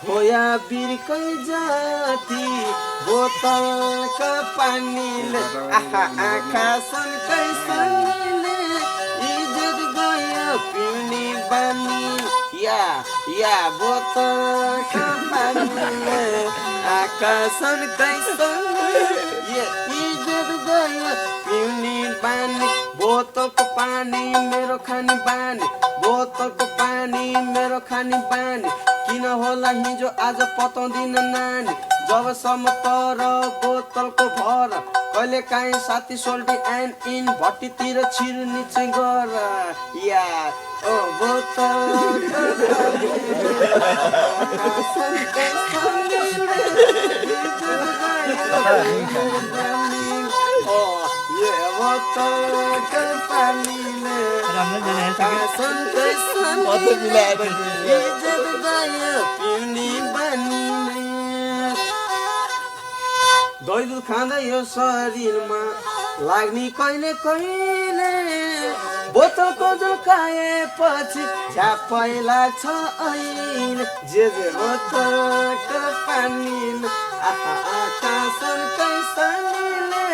खोया बिर्कै जाति बोतलका पानीले आँखा सन्कै सनीले इज्जत गयो पिउने बानी या बोतलका पानीले आँखा सन्कै सनीले इज्जत गयो पिउने बानी बोतलको पानी मेरो खाने बानी बोतलको पानी मेरो खाने बानी किन होला हिजो आज पताउँदिन नानी जबसम्म तर बोतलको भर कहिले काहीँ साथी सोल्टी एन्ड इन भट्टीतिर छिर्ने चाहिँ गर या ओ बोतलको पानीले दही दुध खाँदा यो शरीरमा लाग्ने कहिले कहिले बोतलको झुकाएपछि झ्याप्पै लाग्छ अहिले जे बोतलको पानीले आँखा सन्कै सनीले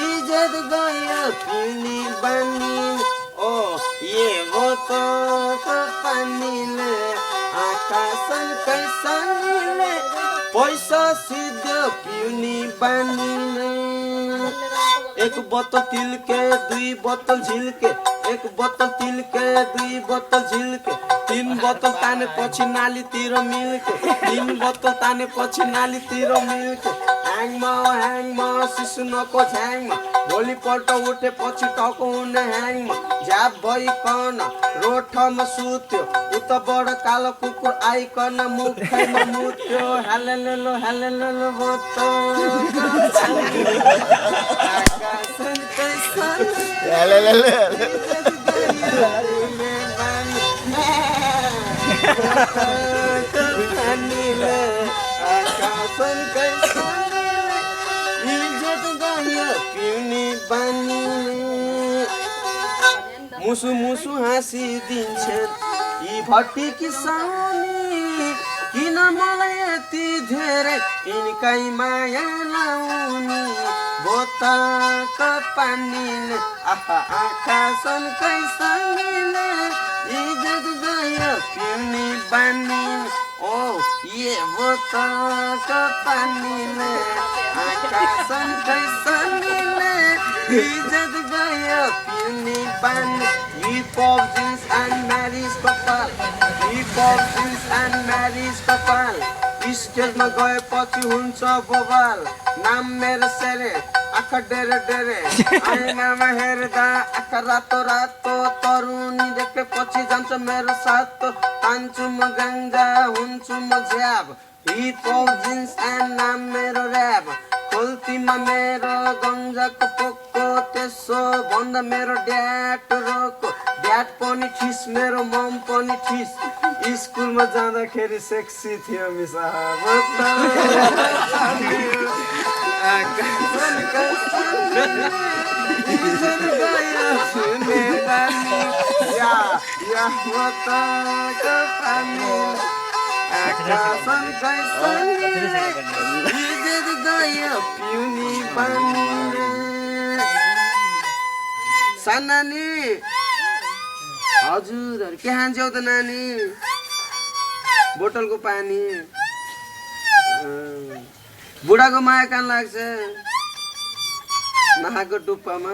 इज्जत गयो पिउने बानी ओ ये बोतलको पानीले आँखा सन्कै सनीले पैसा सिद्ध पिउने बानीले एक बोतल तिलके दुई बोतल झिल्के एक बोतल तिलके दुई बोतल झिल्के तीन बोतल तानेपछि नालीतिर मिल्के तीन बोतल तानेपछि नालीतिर मिल्के ह्याङमा शिशु नको झ्याङमा भोलिपल्ट उठेपछि टाउको हुने ह्याङमा झ्याप भइकन रोठमा सुत्यो उताबाट कालो कुकुर आइकन मुखैमा मुत्यो हालेलेलो बोतल मुसु हाँसिदिन्छन् यी भट्टी किसानी किन मलाई यति धेरै यिनकै माया लाउने बोतलको पानीले आँखा सन्कै सनीले इज्जत गयो पिउने बानी ओ ये बोतलको पानीले आँखा सन्कै सनीले इज्जत गयो पिउने बानी हिप-हप जिन्स एन्ड म्यारिज कपाल हिप-हप जिन्स एन्ड म्यारिज कपाल स्टेजमा गएपछि हुन्छ बवाल नाम मेरो सेरे आँखा डेरे आइनामा हेर्दा आँखा रातो तरुनी देखेपछि जान्छ मेरो साथ तान्छु म गाङ्जा हुन्छु म झ्याब हिप-हप जिन्स एन्ड नाम मेरो ऱ्याब खोल्तीमा मेरो गङ्जाको पोको त्यसो भन्दा मेरो ड्याट रोको ड्याट पनि ठिस मेरो मम पनि ठिस स्कुलमा जाँदाखेरि सेक्सी थियो मिसा सानानी हजुरहरू के खान्छौ त नानी बोतलको पानी बुढाको माया कान लाग्छ नखाएको टुप्पामा